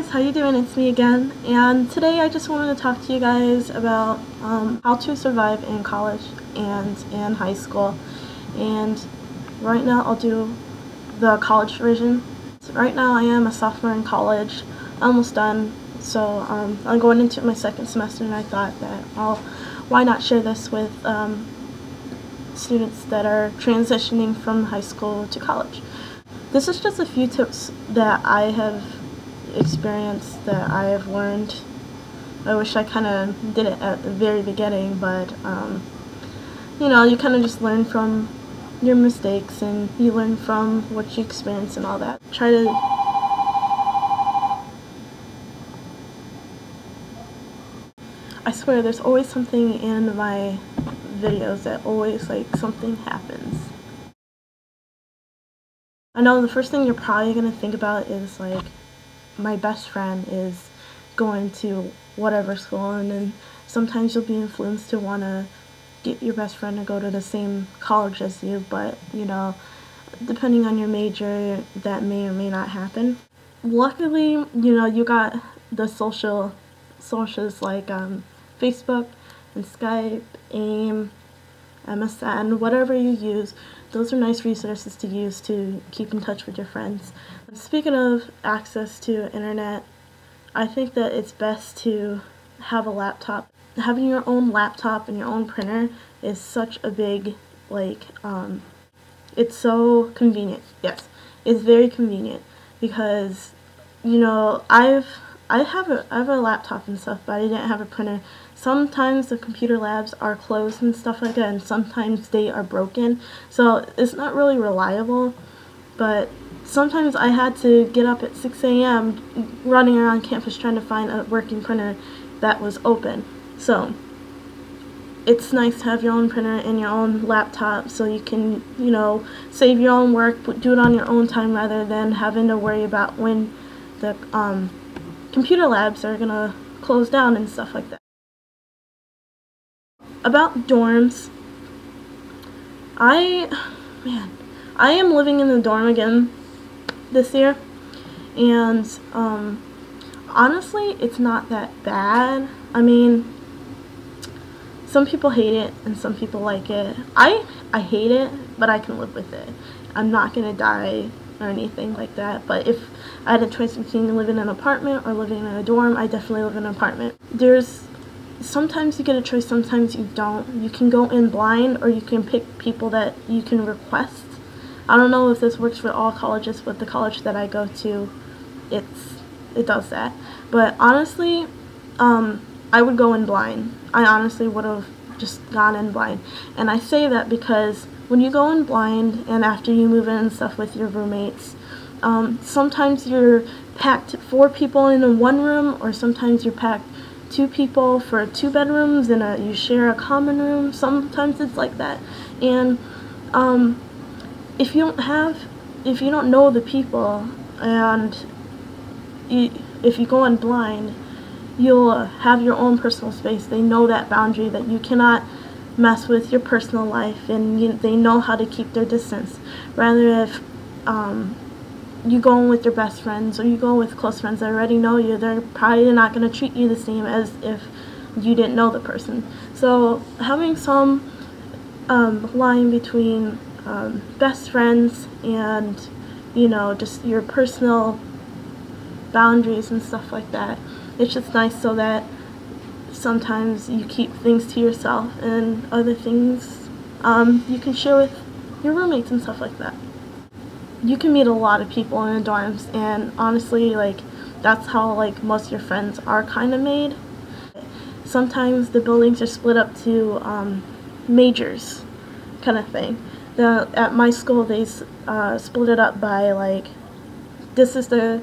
guys, how you doing? It's me again, and today I just wanted to talk to you guys about how to survive in college and in high school. And right now I'll do the college version. So right now I am a sophomore in college, almost done, so I'm going into my second semester, and I thought that, well, why not share this with students that are transitioning from high school to college. This is just a few tips that I have experienced, that I have learned. I wish I kind of did it at the very beginning, but you know, you kind of just learn from your mistakes, and you learn from what you experience and all that. Try to I swear there's always something in my videos that always, like, something happens. I know the first thing you're probably going to think about is, like, my best friend is going to whatever school, and then sometimes you'll be influenced to want to get your best friend to go to the same college as you, but, you know, depending on your major, that may or may not happen. Luckily, you know, you got the socials like Facebook and Skype, AIM, MSN, whatever you use. Those are nice resources to use to keep in touch with your friends. Speaking of access to internet, I think that it's best to have a laptop. Having your own laptop and your own printer is such a big, like, it's so convenient. Yes, it's very convenient because, you know, I have a laptop and stuff, but I didn't have a printer. Sometimes the computer labs are closed and stuff like that, and sometimes they are broken, so it's not really reliable. But sometimes I had to get up at 6 a.m. running around campus trying to find a working printer that was open. So it's nice to have your own printer and your own laptop, so you can, you know, save your own work, do it on your own time, rather than having to worry about when the computer labs are gonna close down and stuff like that. About dorms, I am living in the dorm again this year, and honestly, it's not that bad. I mean, some people hate it and some people like it. I hate it, but I can live with it. I'm not gonna die or anything like that, but if I had a choice between living in an apartment or living in a dorm, I definitely live in an apartment. Sometimes you get a choice, sometimes you don't. You can go in blind, or you can pick people that you can request. I don't know if this works for all colleges, but the college that I go to, it does that. But honestly, I would go in blind. I honestly would have just gone in blind. And I say that because when you go in blind and after you move in and stuff with your roommates, sometimes you're packed 4 people in one room, or sometimes you're packed 2 people for 2 bedrooms and you share a common room. Sometimes it's like that. And if you don't know the people, and if you go in blind, you'll have your own personal space. They know that boundary, that you cannot mess with your personal life, and they know how to keep their distance. Rather, if you go in with your best friends, or you go with close friends that already know you, they're probably not going to treat you the same as if you didn't know the person. So having some line between best friends and, you know, just your personal boundaries and stuff like that, it's just nice, so that sometimes you keep things to yourself, and other things you can share with your roommates and stuff like that. You can meet a lot of people in the dorms, and honestly, like, that's how, like, most of your friends are kind of made. Sometimes the buildings are split up to majors kind of thing. At my school, they split it up by, like, this is the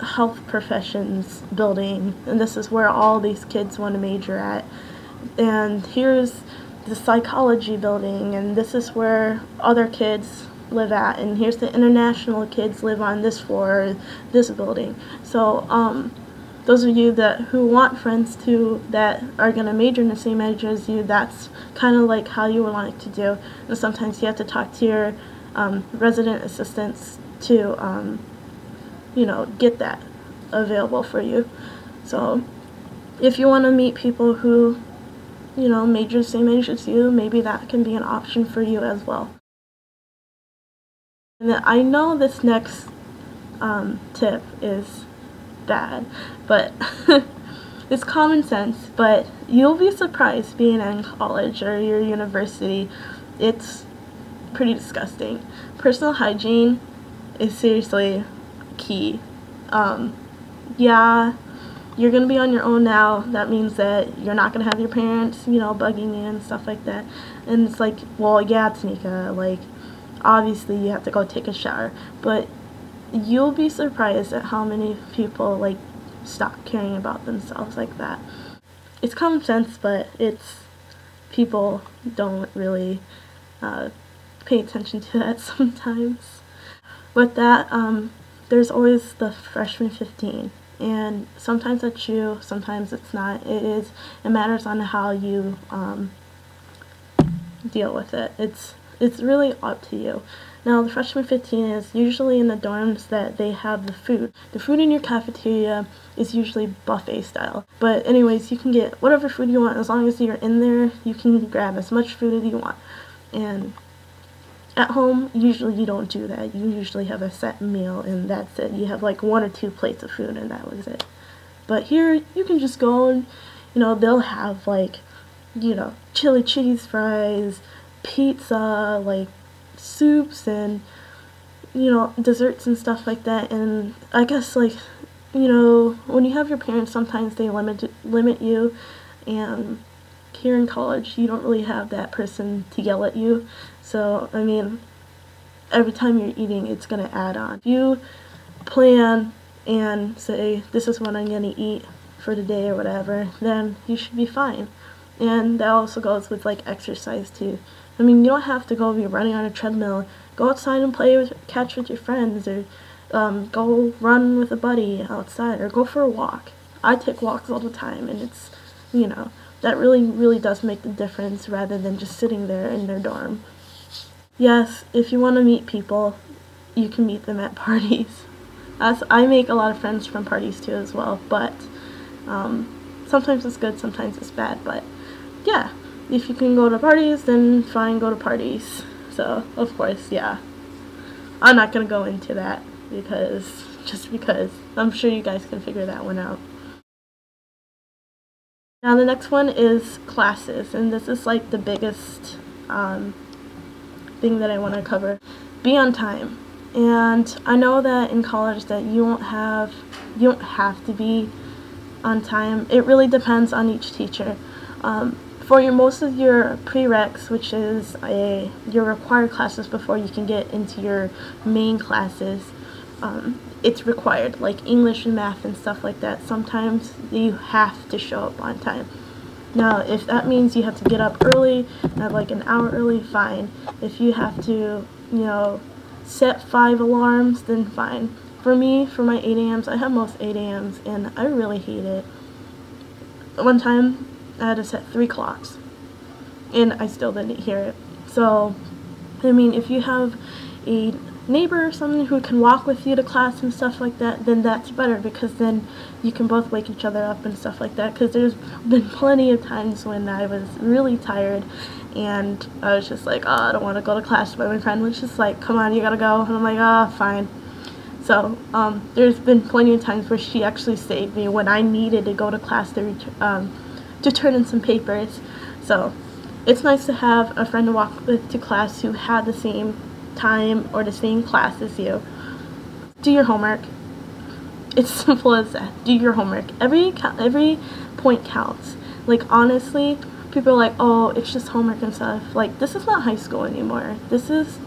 health professions building, and this is where all these kids want to major at, and here's the psychology building, and this is where other kids live at, and here's the international kids live on this floor, this building. So those of you who want friends that are going to major in the same major as you, that's kind of like how you would want it to do. And sometimes you have to talk to your resident assistants to get that available for you. So if you want to meet people who, major the same age as you, maybe that can be an option for you as well. And then I know this next tip is bad, but it's common sense, but you'll be surprised being in college or your university. It's pretty disgusting. Personal hygiene is seriously key. Yeah, you're gonna be on your own now. That means that you're not gonna have your parents, bugging you and stuff like that. And it's like, well, yeah, Tanika, like, obviously you have to go take a shower, but you'll be surprised at how many people, like, stop caring about themselves like that. It's common sense, but people don't really pay attention to that sometimes. With that, there's always the freshman 15, and sometimes that's you, sometimes it's not. It matters on how you deal with it. It's really up to you. Now, the freshman 15 is usually in the dorms that they have the food. The food in your cafeteria is usually buffet style. But anyways, you can get whatever food you want. As long as you're in there, you can grab as much food as you want. And at home, usually you don't do that. You usually have a set meal and that's it. You have like 1 or 2 plates of food and that was it. But here, you can just go and, they'll have like, chili cheese fries, pizza, like soups and desserts and stuff like that. And I guess, like, when you have your parents, sometimes they limit you, and here in college you don't really have that person to yell at you. So I mean, every time you're eating, it's gonna add on. If you plan and say, this is what I'm gonna eat for the day or whatever, then you should be fine. And that also goes with like exercise too. I mean, you don't have to go be running on a treadmill. Go outside and play catch with your friends, or go run with a buddy outside, or go for a walk. I take walks all the time, and it's, that really does make the difference rather than just sitting there in their dorm. Yes, if you want to meet people, you can meet them at parties. I make a lot of friends from parties too as well, but sometimes it's good, sometimes it's bad, but yeah. If you can go to parties, then fine, go to parties. So, of course, yeah. I'm not going to go into that because I'm sure you guys can figure that one out. Now the next one is classes, and this is like the biggest thing that I want to cover. Be on time. And I know that in college that you don't have to be on time. It really depends on each teacher. For most of your prereqs, which is your required classes before you can get into your main classes, it's required, like English and math and stuff like that. Sometimes you have to show up on time. Now, if that means you have to get up early, like an hour early, fine. If you have to, set 5 alarms, then fine. For me, for my 8 a.m.s, I have most 8 a.m.s, and I really hate it. One time, I had to set 3 clocks, and I still didn't hear it. So, I mean, if you have a neighbor or someone who can walk with you to class and stuff like that, then that's better, because then you can both wake each other up and stuff like that. Because there's been plenty of times when I was really tired, and I was just like, oh, I don't want to go to class, but my friend was just like, come on, you gotta go, and I'm like, oh, fine. So, there's been plenty of times where she actually saved me when I needed to go to class to turn in some papers. So it's nice to have a friend to walk with to class who had the same time or the same class as you. Do your homework. It's simple as that. Do your homework. Every point counts. Like, honestly, people are like, oh, it's just homework and stuff. Like, this is not high school anymore. This is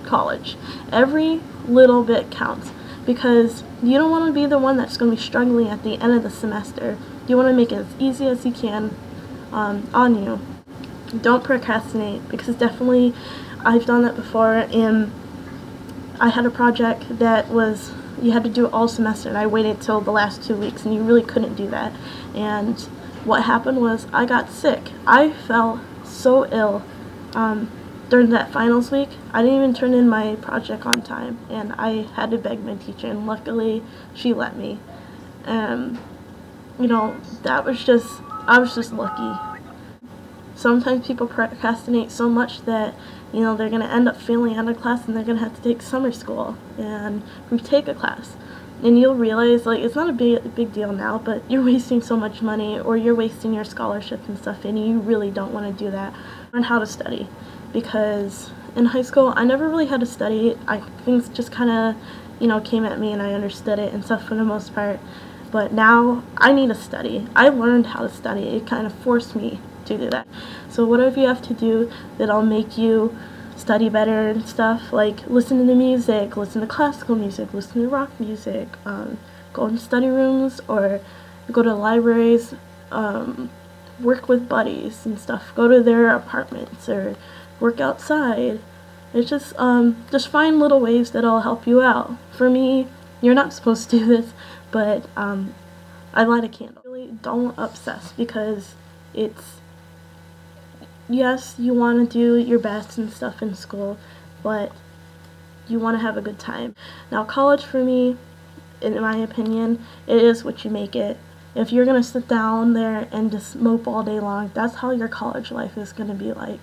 college. Every little bit counts, because you don't want to be the one that's going to be struggling at the end of the semester. You want to make it as easy as you can on you. Don't procrastinate, because definitely I've done that before, and I had a project that was, you had to do it all semester, and I waited till the last 2 weeks, and you really couldn't do that. And what happened was I got sick. I fell so ill. during that finals week, I didn't even turn in my project on time, and I had to beg my teacher, and luckily she let me. You know, I was just lucky. Sometimes people procrastinate so much that, you know, they're going to end up failing out of class and they're going to have to take summer school and retake a class. And you'll realize, like, it's not a big deal now, but you're wasting so much money, or you're wasting your scholarship and stuff, and you really don't want to do that. Learn how to study, because in high school I never really had to study. Things just kind of, you know, came at me and I understood it and stuff for the most part. But now I need to study. I learned how to study. It kind of forced me to do that. So whatever you have to do that'll make you study better and stuff, like listen to music, listen to classical music, listen to rock music, go in study rooms or go to libraries, work with buddies and stuff, go to their apartments or work outside. It's just find little ways that'll help you out. For me, you're not supposed to do this, but I light a candle. Really don't obsess, because it's, yes, you want to do your best and stuff in school, but you want to have a good time. Now, college for me, in my opinion, it is what you make it. If you're going to sit down there and just mope all day long, that's how your college life is going to be like.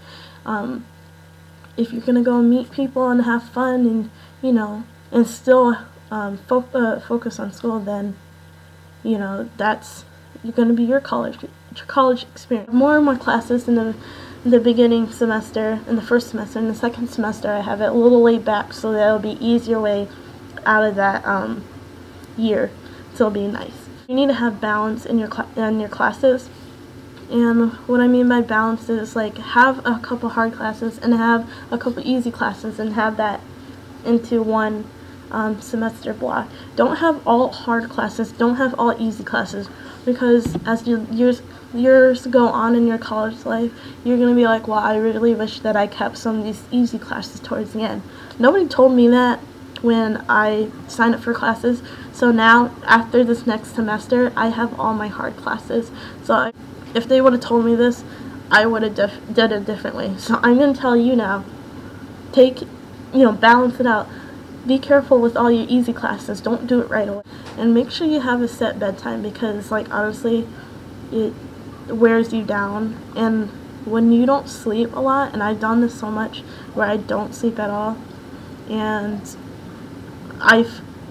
If you're going to go meet people and have fun and, you know, and still focus on school, then, you know, that's going to be your college experience. More and more classes in the beginning semester, in the first semester. In the second semester, I have it a little laid back, so that'll be easier way out of that year. So it'll be nice. You need to have balance in your classes. And what I mean by balance is, like, have a couple hard classes and have a couple easy classes, and have that into one semester block. Don't have all hard classes, don't have all easy classes, because as years go on in your college life, you're going to be like, well, I really wish that I kept some of these easy classes towards the end. Nobody told me that when I signed up for classes, so now after this next semester I have all my hard classes. So if they would have told me this, I would have did it differently. So I'm going to tell you now, balance it out. Be careful with all your easy classes. Don't do it right away. And make sure you have a set bedtime, because, like, honestly, it wears you down. And when you don't sleep a lot, and I've done this so much where I don't sleep at all, and I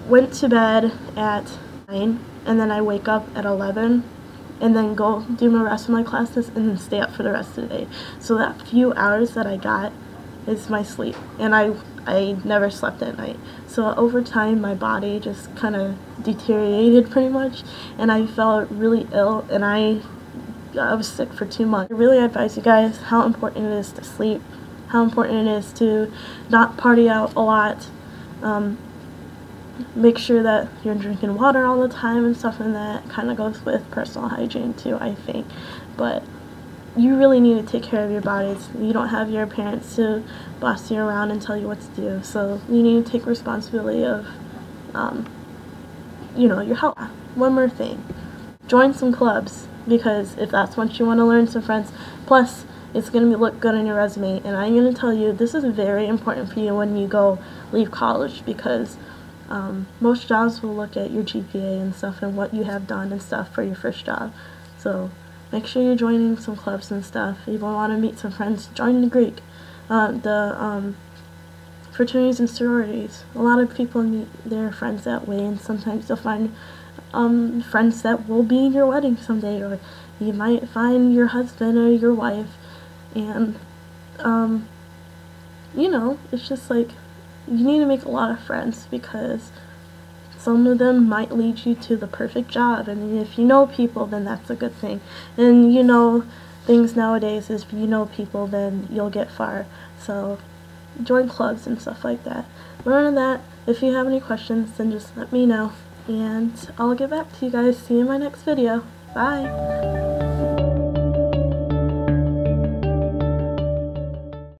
went to bed at 9, and then I wake up at 11, and then go do the rest of my classes, and then stay up for the rest of the day. So that few hours that I got is my sleep, and I never slept at night. So over time, my body just kind of deteriorated pretty much, and I felt really ill, and I was sick for 2 months. I really advise you guys how important it is to sleep, how important it is to not party out a lot. Make sure that you're drinking water all the time and stuff, and that kind of goes with personal hygiene too, I think. But you really need to take care of your bodies. You don't have your parents to boss you around and tell you what to do, so you need to take responsibility of your health. One more thing, join some clubs, because if that's what you want to learn, some friends, plus it's going to look good on your resume. And I'm going to tell you, this is very important for you when you leave college, because most jobs will look at your GPA and stuff and what you have done and stuff for your first job. So make sure you're joining some clubs and stuff. If you want to meet some friends, join the Greek, the fraternities and sororities. A lot of people meet their friends that way, and sometimes you'll find friends that will be in your wedding someday, or you might find your husband or your wife. And it's just like, you need to make a lot of friends, because some of them might lead you to the perfect job, and if you know people, then that's a good thing. And things nowadays is, if you know people, then you'll get far. So join clubs and stuff like that. Learn that. If you have any questions, then just let me know, and I'll get back to you guys. See you in my next video. Bye.